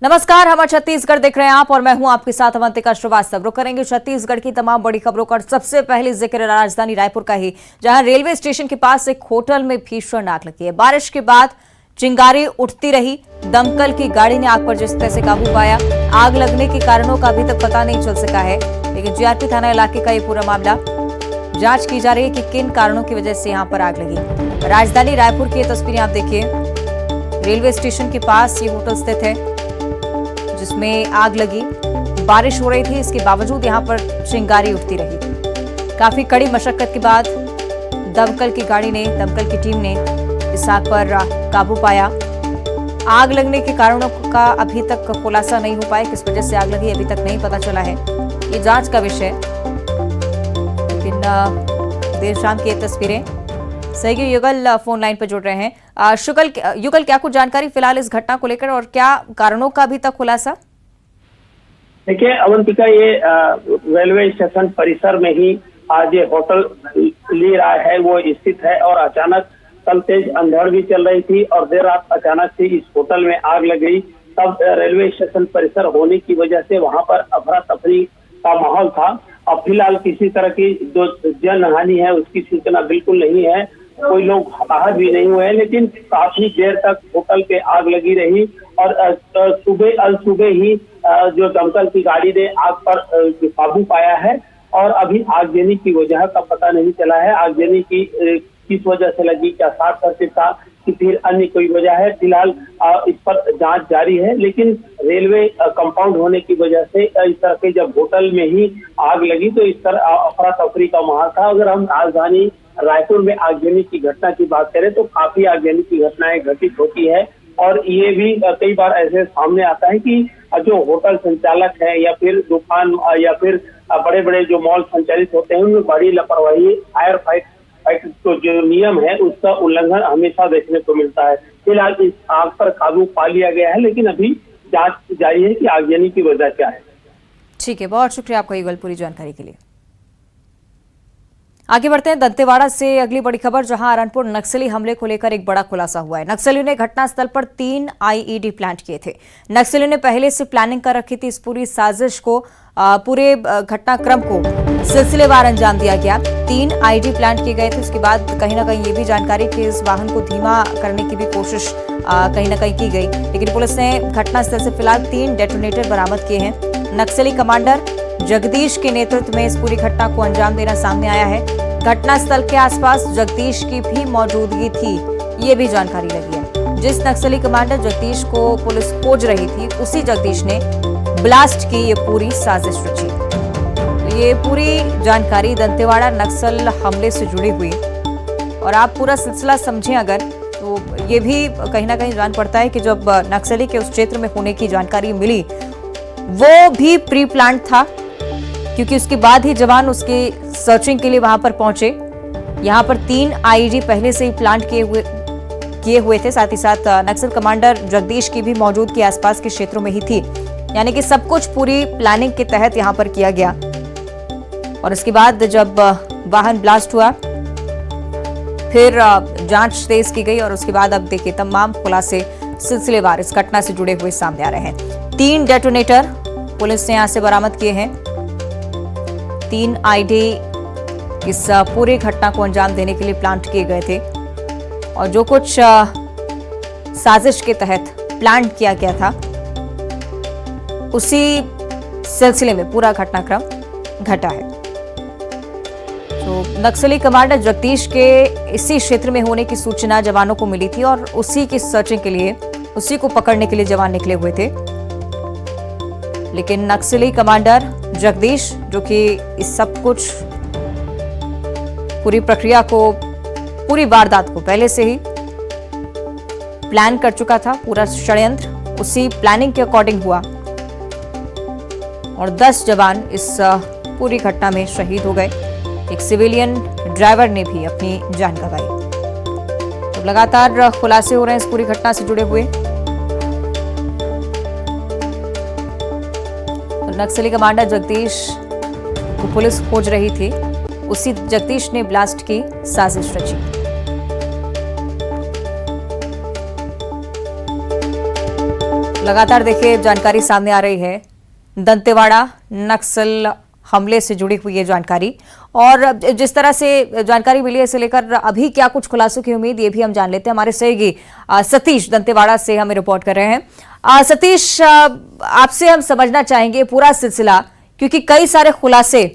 नमस्कार, हम छत्तीसगढ़ देख रहे हैं आप और मैं हूं आपके साथ अवंतिका श्रीवास्तव। रुक करेंगे छत्तीसगढ़ की तमाम बड़ी खबरों का। सबसे पहले जिक्र राजधानी रायपुर का ही, जहां रेलवे स्टेशन के पास एक होटल में भीषण आग लगी है। बारिश के बाद चिंगारी उठती रही। दमकल की गाड़ी ने आग पर जिस तरह से काबू पाया। आग लगने के कारणों का अभी तक पता नहीं चल सका है, लेकिन जीआरपी थाना इलाके का ये पूरा मामला जांच की जा रही है कि किन कारणों की वजह से यहां पर आग लगी। राजधानी रायपुर की ये तस्वीरें आप देखिए। रेलवे स्टेशन के पास ये होटल स्थित है जिसमें आग लगी। बारिश हो रही थी, इसके बावजूद यहां पर चिंगारी उठती रही। काफी कड़ी मशक्कत के बाद दमकल की टीम ने इस आग पर काबू पाया। आग लगने के कारणों का अभी तक खुलासा नहीं हो पाया, किस वजह से आग लगी अभी तक नहीं पता चला है। ये जांच का विषय। लेकिन देर शाम की ये तस्वीरें। सहयोगी युगल फोन लाइन पर जुड़ रहे हैं। युगल, क्या कुछ जानकारी फिलहाल इस घटना को लेकर और क्या कारणों का अभी तक खुलासा? देखिए अवंतिका, ये रेलवे स्टेशन परिसर में ही आज ये होटल ले रहा है वो स्थित है और अचानक कल तेज अंधड़ भी चल रही थी और देर रात अचानक से इस होटल में आग लग गई। तब रेलवे स्टेशन परिसर होने की वजह से वहां पर अफरा तफरी का माहौल था। अब फिलहाल किसी तरह की जो जनहानि है उसकी सूचना बिल्कुल नहीं है। कोई लोग हताहत भी नहीं हुए हैं, लेकिन काफी देर तक होटल पे आग लगी रही और सुबह ही जो दमकल की गाड़ी ने आग पर काबू पाया है और अभी आगजनी की वजह का पता नहीं चला है। आगजनी की किस वजह से लगी, क्या शॉर्ट सर्किट था कि फिर अन्य कोई वजह है, फिलहाल इस पर जांच जारी है। लेकिन रेलवे कंपाउंड होने की वजह से इस तरह के जब होटल में ही आग लगी तो इस तरह अफरा तफरी का माहौल था। अगर हम राजधानी रायपुर में आगजनी की घटना की बात करें तो काफी आगजनी की घटनाएं घटित होती है और ये भी कई बार ऐसे सामने आता है कि जो होटल संचालक है या फिर दुकान या फिर बड़े बड़े जो मॉल संचालित होते हैं उनमें बड़ी लापरवाही, फायर फाइट तो जो नियम है उसका उल्लंघन हमेशा देखने को मिलता है। फिलहाल इस आग पर काबू पा लिया गया है, लेकिन अभी जांच जारी है कि आगजनी की वजह क्या है। ठीक है, बहुत शुक्रिया आपका युगल पूरी जानकारी के लिए। आगे बढ़ते हैं दंतेवाड़ा से अगली बड़ी खबर, जहां अरनपुर नक्सली हमले को लेकर एक बड़ा खुलासा हुआ है। नक्सलियों ने घटनास्थल पर 3 आईईडी प्लांट किए थे। नक्सलियों ने पहले से प्लानिंग कर रखी थी। इस पूरी साजिश को, पूरे घटनाक्रम को सिलसिलेवार अंजाम दिया गया। 3 आईईडी प्लांट किए गए थे। उसके बाद कहीं ना कहीं ये भी जानकारी कि इस वाहन को धीमा करने की भी कोशिश कहीं ना कहीं की गई, लेकिन पुलिस ने घटनास्थल से फिलहाल 3 डेटोनेटर बरामद किए हैं। नक्सली कमांडर जगदीश के नेतृत्व में इस पूरी घटना को अंजाम देना सामने आया है। घटनास्थल के आसपास जगदीश की भी मौजूदगी थी, ये भी जानकारी लगी है। जिस नक्सली कमांडर जगदीश को पुलिस खोज रही थी, उसी जगदीश ने ब्लास्ट की ये पूरी साजिश रची। तो ये पूरी जानकारी दंतेवाड़ा नक्सल हमले से जुड़ी हुई और आप पूरा सिलसिला समझें अगर, तो ये भी कहीं ना कहीं जान पड़ता है कि जब नक्सली के उस क्षेत्र में होने की जानकारी मिली, वो भी प्री प्लान था, क्योंकि उसके बाद ही जवान उसकी सर्चिंग के लिए वहां पर पहुंचे। यहां पर 3 आईईडी पहले से ही प्लांट किए हुए थे। साथ ही साथ नक्सल कमांडर जगदीश की भी मौजूदगी आसपास के क्षेत्रों में ही थी। यानी कि सब कुछ पूरी प्लानिंग के तहत यहां पर किया गया। और इसके बाद जब वाहन ब्लास्ट हुआ, फिर जांच तेज की गई और उसके बाद अब देखिए तमाम खुलासे सिलसिलेवार इस घटना से जुड़े हुए सामने आ रहे हैं। 3 डेटोनेटर पुलिस ने यहां से बरामद किए हैं। 3 आईडी इस पूरी घटना को अंजाम देने के लिए प्लांट किए गए थे और जो कुछ साजिश के तहत प्लान किया गया था, उसी सिलसिले में पूरा घटनाक्रम घटा है। तो नक्सली कमांडर जगदीश के इसी क्षेत्र में होने की सूचना जवानों को मिली थी और उसी की सर्चिंग के लिए, उसी को पकड़ने के लिए जवान निकले हुए थे। लेकिन नक्सली कमांडर जगदीश, जो कि इस सब कुछ पूरी प्रक्रिया को, पूरी वारदात को पहले से ही प्लान कर चुका था, पूरा षड्यंत्र उसी प्लानिंग के अकॉर्डिंग हुआ और 10 जवान इस पूरी घटना में शहीद हो गए। एक सिविलियन ड्राइवर ने भी अपनी जान गंवाई। तो लगातार खुलासे हो रहे हैं इस पूरी घटना से जुड़े हुए। नक्सली कमांडर जगदीश को पुलिस खोज रही थी, उसी जगदीश ने ब्लास्ट की साजिश रची। लगातार देखिए जानकारी सामने आ रही है, दंतेवाड़ा नक्सल हमले से जुड़ी हुई ये जानकारी, और जिस तरह से जानकारी मिली है इसे लेकर अभी क्या कुछ खुलासों की उम्मीद, ये भी हम जान लेते हैं। हमारे सहयोगी सतीश दंतेवाड़ा से हमें रिपोर्ट कर रहे हैं। सतीश, आपसे हम समझना चाहेंगे पूरा सिलसिला, क्योंकि कई सारे खुलासे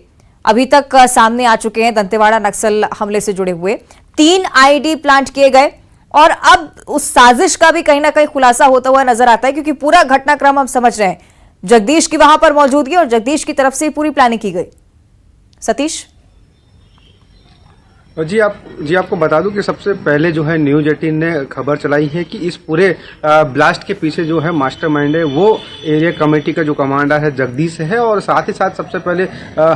अभी तक सामने आ चुके हैं दंतेवाड़ा नक्सल हमले से जुड़े हुए। 3 आईईडी प्लांट किए गए और अब उस साजिश का भी कहीं ना कहीं खुलासा होता हुआ नजर आता है, क्योंकि पूरा घटनाक्रम हम समझ रहे हैं, जगदीश की वहां पर मौजूदगी और जगदीश की तरफ से पूरी प्लानिंग की गई। सतीश जी आपको बता दूं कि सबसे पहले जो है न्यूज़ 18 ने खबर चलाई है कि इस पूरे ब्लास्ट के पीछे जो है मास्टरमाइंड है वो एरिया कमेटी का जो कमांडर है जगदीश है। और साथ ही साथ सबसे पहले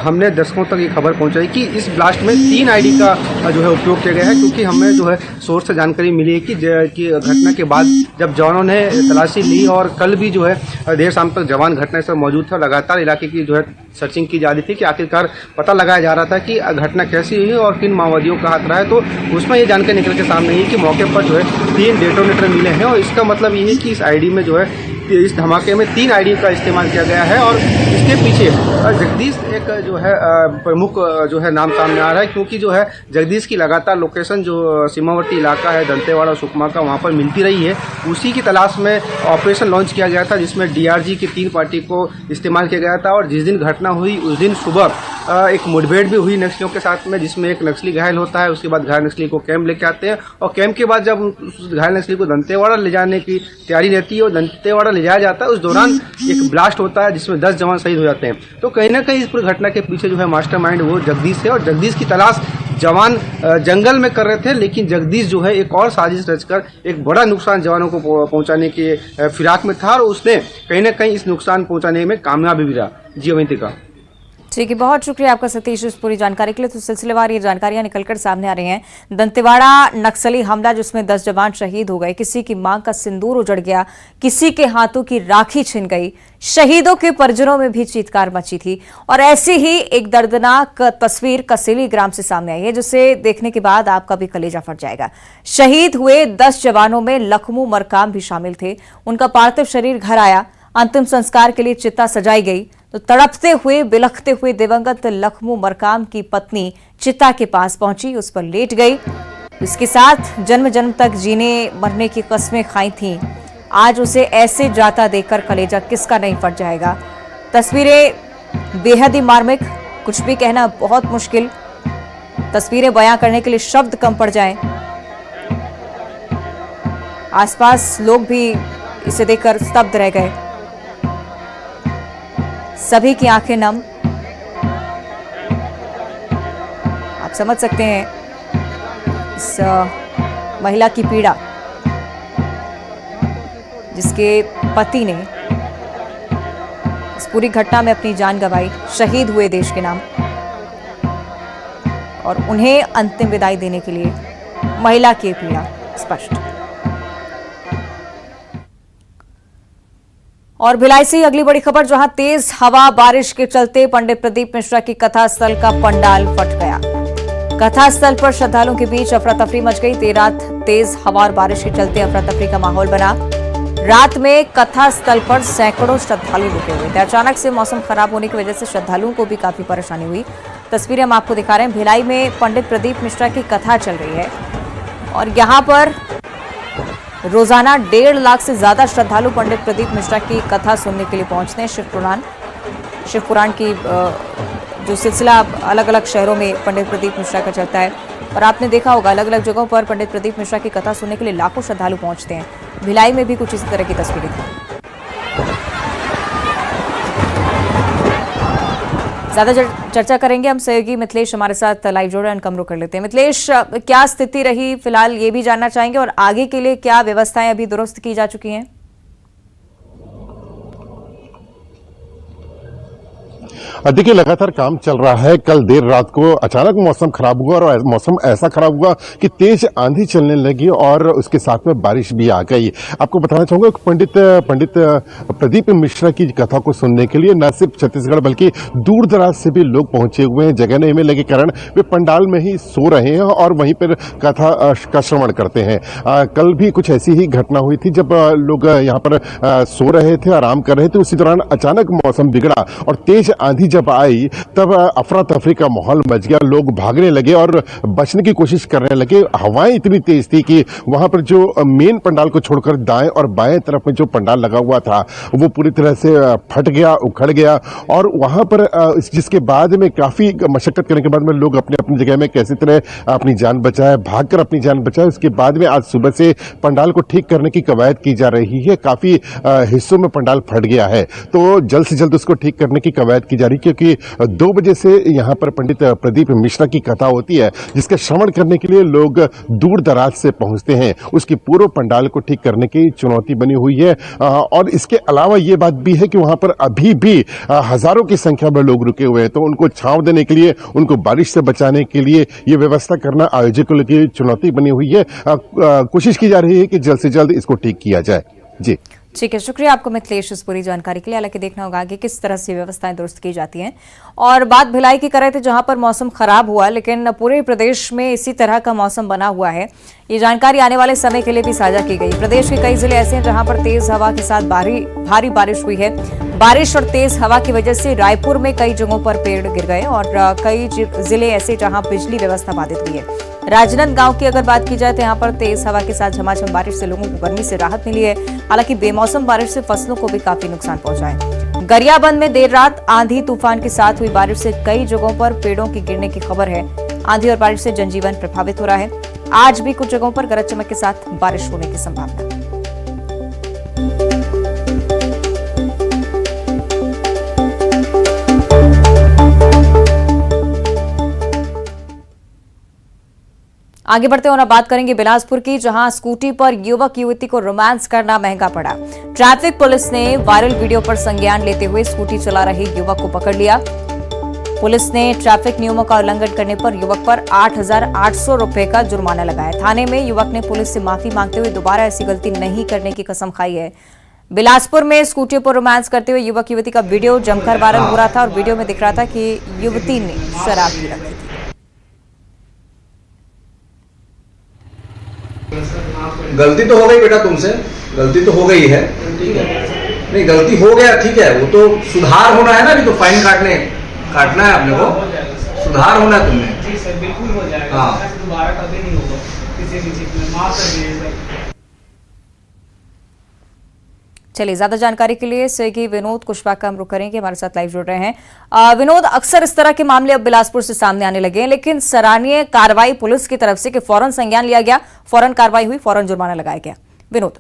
हमने दर्शकों तक ये खबर पहुंचाई कि इस ब्लास्ट में 3 आईडी का जो है उपयोग किया गया है, क्योंकि हमें जो है सोर्स से जानकारी मिली है कि घटना के बाद जब जवानों ने तलाशी ली और कल भी जो है देर शाम तक जवान घटनास्थल पर मौजूद था, लगातार इलाके की जो है सर्चिंग की जा रही थी कि आखिरकार पता लगाया जा रहा था कि घटना कैसी हुई और किन माओवादियों का हाथ रहा है। तो उसमें ये जानकारी निकल के सामने आई कि मौके पर जो है 3 डेटोनेटर मिले हैं, और इसका मतलब ये है कि इस आईडी में जो है इस धमाके में 3 आईडी का इस्तेमाल किया गया है। और इसके पीछे जगदीश एक जो है प्रमुख जो है नाम सामने आ रहा है, क्योंकि जो है जगदीश की लगातार लोकेशन जो सीमावर्ती इलाका है दंतेवाड़ा और सुकमा का वहाँ पर मिलती रही है। उसी की तलाश में ऑपरेशन लॉन्च किया गया था, जिसमें डीआरजी की 3 पार्टी को इस्तेमाल किया गया था। और जिस दिन घटना हुई उस दिन सुबह एक मुठभेड़ भी हुई नक्सलियों के साथ में, जिसमें एक नक्सली घायल होता है। उसके बाद घायल नक्सली को कैंप लेके आते हैं, और कैंप के बाद जब उस घायल नक्सली को दंतेवाड़ा ले जाने की तैयारी रहती है और दंतेवाड़ा ले जाया जाता है, उस दौरान एक ब्लास्ट होता है जिसमें 10 जवान शहीद हो जाते हैं। तो कहीं ना कहीं इस पूरी घटना के पीछे जो है मास्टरमाइंड वो जगदीश है, और जगदीश की तलाश जवान जंगल में कर रहे थे, लेकिन जगदीश जो है एक और साजिश रचकर एक बड़ा नुकसान जवानों को पहुंचाने के फिराक में था, और उसने कहीं ना कहीं इस नुकसान पहुंचाने में कामयाब भी रहा। जी अवंतिका। ठीक है, बहुत शुक्रिया आपका सतीश इस पूरी जानकारी के लिए। तो सिलसिलेवार ये जानकारियां निकलकर सामने आ रही हैं। दंतेवाड़ा नक्सली हमला जिसमें 10 जवान शहीद हो गए, किसी की मांग का सिंदूर उजड़ गया, किसी के हाथों की राखी छिन गई, शहीदों के परिजनों में भी चीत्कार मची थी। और ऐसी ही एक दर्दनाक तस्वीर कसेली ग्राम से सामने आई है, जिसे देखने के बाद आपका भी कलेजा फट जाएगा। शहीद हुए 10 जवानों में लखमू मरकाम भी शामिल थे। उनका पार्थिव शरीर घर आया, अंतिम संस्कार के लिए चिता सजाई गई, तो तड़पते हुए बिलखते हुए दिवंगत लखमू मरकाम की पत्नी चिता के पास पहुंची, उस पर लेट गई। इसके साथ जन्म जन्म तक जीने मरने की कस्में खाई थीं। आज उसे ऐसे जाता देखकर कलेजा किसका नहीं फट जाएगा। तस्वीरें बेहद ही मार्मिक, कुछ भी कहना बहुत मुश्किल, तस्वीरें बयां करने के लिए शब्द कम पड़ जाएं। आसपास लोग भी इसे देखकर स्तब्ध रह गए, सभी की आंखें नम। आप समझ सकते हैं इस महिला की पीड़ा, जिसके पति ने इस पूरी घटना में अपनी जान गंवाई, शहीद हुए देश के नाम, और उन्हें अंतिम विदाई देने के लिए महिला की पीड़ा स्पष्ट। और भिलाई से अगली बड़ी खबर, जहां तेज हवा बारिश के चलते पंडित प्रदीप मिश्रा की कथा स्थल का पंडाल फट गया। कथा स्थल पर श्रद्धालुओं के बीच अफरा तफरी मच गई। देर रात तेज हवा और बारिश के चलते अफरा तफरी का माहौल बना। रात में कथा स्थल पर सैकड़ों श्रद्धालु रुके हुए थे। अचानक से मौसम खराब होने की वजह से श्रद्धालुओं को भी काफी परेशानी हुई। तस्वीरें हम आपको दिखा रहे हैं। भिलाई में पंडित प्रदीप मिश्रा की कथा चल रही है, और यहाँ पर रोजाना 1.5 लाख से ज्यादा श्रद्धालु पंडित प्रदीप मिश्रा की कथा सुनने के लिए पहुंचते हैं। शिव पुराण की जो सिलसिला अलग अलग शहरों में पंडित प्रदीप मिश्रा का चलता है, और आपने देखा होगा अलग अलग जगहों पर पंडित प्रदीप मिश्रा की कथा सुनने के लिए लाखों श्रद्धालु पहुंचते हैं। भिलाई में भी कुछ इसी तरह की तस्वीरें थी। ज्यादा चर्चा करेंगे हम, सहयोगी मिथिलेश हमारे साथ लाइव जोड़े कमरों कर लेते हैं। मिथिलेश, क्या स्थिति रही फिलहाल ये भी जानना चाहेंगे, और आगे के लिए क्या व्यवस्थाएं अभी दुरुस्त की जा चुकी हैं? देखिए लगातार काम चल रहा है। कल देर रात को अचानक मौसम खराब हुआ और मौसम ऐसा खराब हुआ कि तेज आंधी चलने लगी और उसके साथ में बारिश भी आ गई। आपको बताना चाहूंगा कि पंडित प्रदीप मिश्रा की कथा को सुनने के लिए न सिर्फ छत्तीसगढ़ बल्कि दूर दराज से भी लोग पहुंचे हुए हैं। जगह नहीं मिलने के कारण वे पंडाल में ही सो रहे हैं और वहीं पर कथा का श्रवण करते हैं। कल भी कुछ ऐसी ही घटना हुई थी जब लोग यहाँ पर सो रहे थे, आराम कर रहे थे। उसी दौरान अचानक मौसम बिगड़ा और तेज आंधी जब आई तब अफरा तफरी का माहौल मच गया। लोग भागने लगे और बचने की कोशिश करने लगे। हवाएं इतनी तेज थी कि वहां पर जो मेन पंडाल को छोड़कर दाएं और बाएं तरफ में जो पंडाल लगा हुआ था वो पूरी तरह से फट गया, उखड़ गया। और वहां पर जिसके बाद में काफी मशक्कत करने के बाद में लोग अपने अपनी जगह में कैसे तरह अपनी जान बचाए, भागकर अपनी जान बचाए। उसके बाद में आज सुबह से पंडाल को ठीक करने की कवायद की जा रही है। काफी हिस्सों में पंडाल फट गया है तो जल्द से जल्द उसको ठीक करने की कवायद की जा रही है, क्योंकि 2 बजे से यहाँ पर पंडित प्रदीप मिश्रा की कथा होती है जिसका श्रवण करने के लिए लोग दूर दराज से पहुंचते हैं। उसकी पूर्व पंडाल को ठीक करने की चुनौती बनी हुई है। और इसके अलावा ये बात भी है कि वहां पर अभी भी हजारों की संख्या में लोग रुके हुए हैं, तो उनको छांव देने के लिए, उनको बारिश से बचाने के लिए ये व्यवस्था करना आयोजकों की चुनौती बनी हुई है। कोशिश की जा रही है कि जल्द से जल्द इसको ठीक किया जाए। जी ठीक है, शुक्रिया आपको मिथिलेश इस पूरी जानकारी के लिए। हालांकि देखना होगा आगे किस तरह से व्यवस्थाएं दुरुस्त की जाती हैं। और बात भिलाई की कर रहे थे जहां पर मौसम खराब हुआ, लेकिन पूरे प्रदेश में इसी तरह का मौसम बना हुआ है। ये जानकारी आने वाले समय के लिए भी साझा की गई। प्रदेश के कई जिले ऐसे हैं जहां पर तेज हवा के साथ भारी बारिश हुई है। बारिश और तेज हवा की वजह से रायपुर में कई जगहों पर पेड़ गिर गए और कई जिले ऐसे जहां बिजली व्यवस्था बाधित हुई है। राजनांदगांव की अगर बात की जाए तो यहाँ पर तेज हवा के साथ झमाझम बारिश से लोगों को गर्मी से राहत मिली है। हालांकि बेमौसम बारिश से फसलों को भी काफी नुकसान पहुंचा है। गरियाबंद में देर रात आंधी तूफान के साथ हुई बारिश से कई जगहों पर पेड़ों की गिरने की खबर है। आंधी और बारिश से जनजीवन प्रभावित हो रहा है। आज भी कुछ जगहों पर गरज चमक के साथ बारिश होने की संभावना। आगे बढ़ते और अब बात करेंगे बिलासपुर की, जहां स्कूटी पर युवक युवती को रोमांस करना महंगा पड़ा। ट्रैफिक पुलिस ने वायरल वीडियो पर संज्ञान लेते हुए स्कूटी चला रहे युवक को पकड़ लिया। पुलिस ने ट्रैफिक नियमों का उल्लंघन करने पर युवक पर 8,800 रुपए का जुर्माना लगाया। थाने में युवक ने पुलिस से माफी मांगते हुए दोबारा ऐसी गलती नहीं करने की कसम खाई है। बिलासपुर में स्कूटी पर रोमांस करते हुए युवक युवती का वीडियो जमकर वायरल हो रहा था और वीडियो में दिख रहा था कि युवती ने शराब पी रखी थी। गलती तो हो गई बेटा, तुमसे गलती तो हो गई है। नहीं, गलती हो गया, ठीक है, वो तो सुधार होना है ना। अभी तो फाइन काटना है अपने को, सुधार होना है तुमने। जी सर, बिल्कुल हो जाएगा। हाँ, दोबारा कभी नहीं होगा किसी भी चीज में। माफ कर दीजिए। चलिए, ज्यादा जानकारी के लिए सहयोगी विनोद कुशवाहा का हम रुख करेंगे, हमारे साथ लाइव जुड़ रहे हैं। विनोद, अक्सर इस तरह के मामले अब बिलासपुर से सामने आने लगे हैं, लेकिन सराहनीय कार्रवाई पुलिस की तरफ से कि फौरन संज्ञान लिया गया, फौरन कार्रवाई हुई, फौरन जुर्माना लगाया गया। विनोद,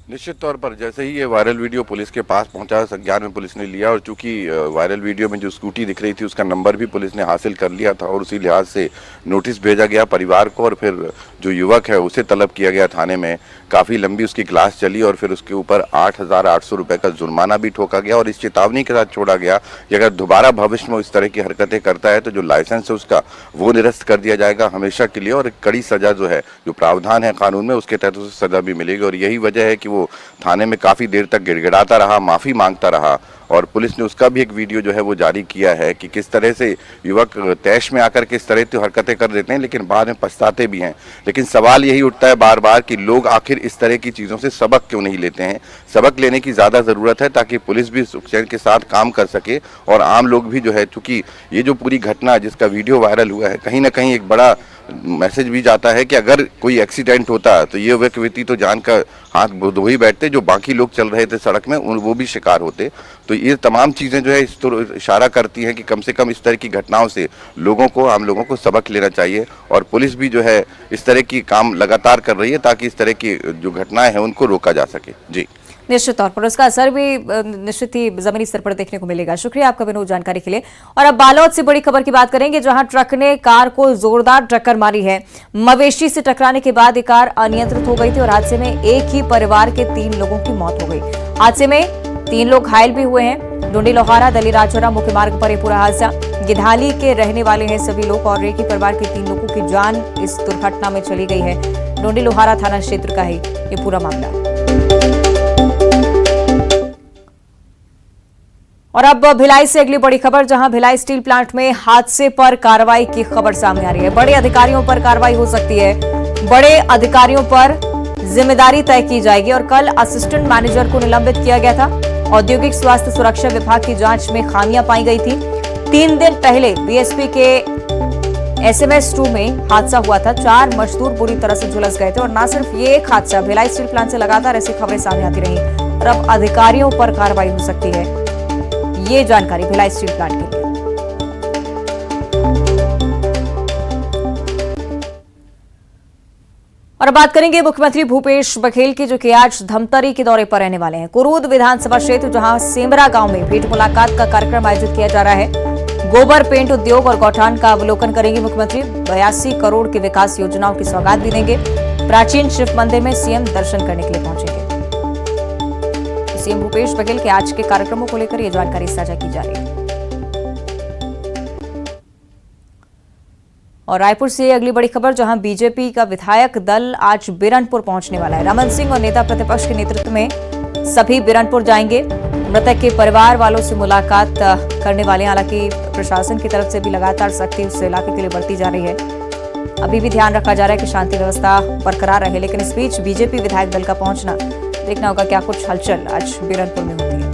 निश्चित तौर पर जैसे ही ये वायरल वीडियो पुलिस के पास पहुंचा, संज्ञान में पुलिस ने लिया और चूंकि वायरल वीडियो में जो स्कूटी दिख रही थी उसका नंबर भी पुलिस ने हासिल कर लिया था और उसी लिहाज से नोटिस भेजा गया परिवार को और फिर जो युवक है उसे तलब किया गया थाने में। काफ़ी लंबी उसकी क्लास चली और फिर उसके ऊपर 8,800 रुपये का जुर्माना भी ठोका गया और इस चेतावनी के साथ छोड़ा गया कि अगर दोबारा भविष्य में इस तरह की हरकतें करता है तो जो लाइसेंस है उसका वो निरस्त कर दिया जाएगा हमेशा के लिए और कड़ी सजा जो है, जो प्रावधान है कानून में उसके तहत उसे सजा भी मिलेगी। और यही वजह है कि वो थाने में काफ़ी देर तक गिड़गिड़ाता रहा, माफ़ी मांगता रहा और पुलिस ने उसका भी एक वीडियो जो है वो जारी किया है कि किस तरह से युवक तैश में आकर किस तरह की हरकतें कर देते हैं लेकिन बाद में पछताते भी हैं। लेकिन सवाल यही उठता है बार बार कि लोग आखिर इस तरह की चीज़ों से सबक क्यों नहीं लेते हैं। सबक लेने की ज़्यादा ज़रूरत है ताकि पुलिस भी सुखचैन के साथ काम कर सके और आम लोग भी जो है, चूँकि ये जो पूरी घटना जिसका वीडियो वायरल हुआ है कहीं ना कहीं एक बड़ा मैसेज भी जाता है कि अगर कोई एक्सीडेंट होता तो ये व्यक्ति तो जान का हाथ धो ही बैठते, जो बाकी लोग चल रहे थे सड़क में वो भी शिकार होते। तो ये तमाम चीज़ें जो है इस तो इशारा करती हैं कि कम से कम इस तरह की घटनाओं से लोगों को, आम लोगों को सबक लेना चाहिए और पुलिस भी जो है इस तरह की काम लगातार कर रही है ताकि इस तरह की जो घटनाएं हैं उनको रोका जा सके। जी, निश्चित तौर पर उसका असर भी निश्चित ही जमीनी स्तर पर देखने को मिलेगा। शुक्रिया आपका विनोद जानकारी के लिए। और अब बालोद से बड़ी खबर की बात करेंगे, जहां ट्रक ने कार को जोरदार टक्कर मारी है। मवेशी से टकराने के बाद ये कार अनियंत्रित हो गई थी और हादसे में एक ही परिवार के 3 लोगों की मौत हो गई। हादसे में 3 लोग घायल भी हुए हैं। डुंडी लोहारा दली राजौरा मुख्य मार्ग पर यह पूरा हादसा। गिधाली के रहने वाले हैं सभी लोग और रेकी परिवार के 3 लोगों की जान इस दुर्घटना में चली गई है। डुंडी लोहारा थाना क्षेत्र का है ये पूरा मामला। और अब भिलाई से अगली बड़ी खबर, जहां भिलाई स्टील प्लांट में हादसे पर कार्रवाई की खबर सामने आ रही है। बड़े अधिकारियों पर कार्रवाई हो सकती है। बड़े अधिकारियों पर जिम्मेदारी तय की जाएगी और कल असिस्टेंट मैनेजर को निलंबित किया गया था। औद्योगिक स्वास्थ्य सुरक्षा विभाग की जांच में खामियां पाई गई थी। 3 दिन पहले बीएसपी के SMS 2 में हादसा हुआ था। 4 मजदूर बुरी तरह से झुलस गए थे और न सिर्फ ये एक हादसा, भिलाई स्टील प्लांट से लगातार ऐसी खबरें सामने आती रही और अब अधिकारियों पर कार्रवाई हो सकती है। ये जानकारी भिलाई स्टील प्लांट के लिए। और बात करेंगे मुख्यमंत्री भूपेश बघेल की, जो कि आज धमतरी के दौरे पर रहने वाले हैं। कुरूद विधानसभा क्षेत्र जहां सेमरा गांव में भेंट मुलाकात का कार्यक्रम आयोजित किया जा रहा है। गोबर पेंट उद्योग और गौठान का अवलोकन करेंगे मुख्यमंत्री। 82 करोड़ की विकास योजनाओं की सौगात भी देंगे। प्राचीन शिव मंदिर में सीएम दर्शन करने के लिए पहुंचेंगे। सीएम भूपेश बघेल के आज के कार्यक्रमों को लेकर यह जानकारी साझा की जा रही है। और रायपुर से अगली बड़ी खबर, जहां बीजेपी का विधायक दल आज बिरनपुर पहुंचने वाला है। रमन सिंह और नेता प्रतिपक्ष के नेतृत्व में सभी बिरनपुर जाएंगे। मृतक के परिवार वालों से मुलाकात करने वाले, हालांकि प्रशासन की तरफ से भी लगातार सख्ती उस इलाके के लिए बरती जा रही है। अभी भी ध्यान रखा जा रहा है कि शांति व्यवस्था बरकरार रहे, लेकिन इस बीच बीजेपी विधायक दल का पहुंचना, देखना होगा क्या कुछ हलचल आज बिरनपुर में होती है।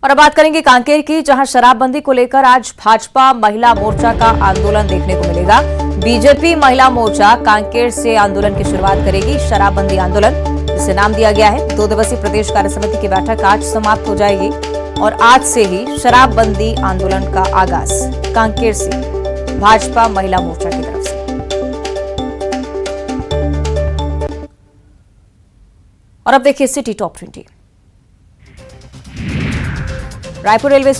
और अब बात करेंगे कांकेर की, जहां शराबबंदी को लेकर आज भाजपा महिला मोर्चा का आंदोलन देखने को मिलेगा। बीजेपी महिला मोर्चा कांकेर से आंदोलन की शुरुआत करेगी। शराबबंदी आंदोलन, जिसे नाम दिया गया है। 2 दिवसीय प्रदेश कार्य समिति की बैठक आज समाप्त हो जाएगी और आज से ही शराबबंदी आंदोलन का आगाज कांकेर से भाजपा महिला मोर्चा की तरफ से। और अब देखिए सिटी टॉप 20। रायपुर रेलवे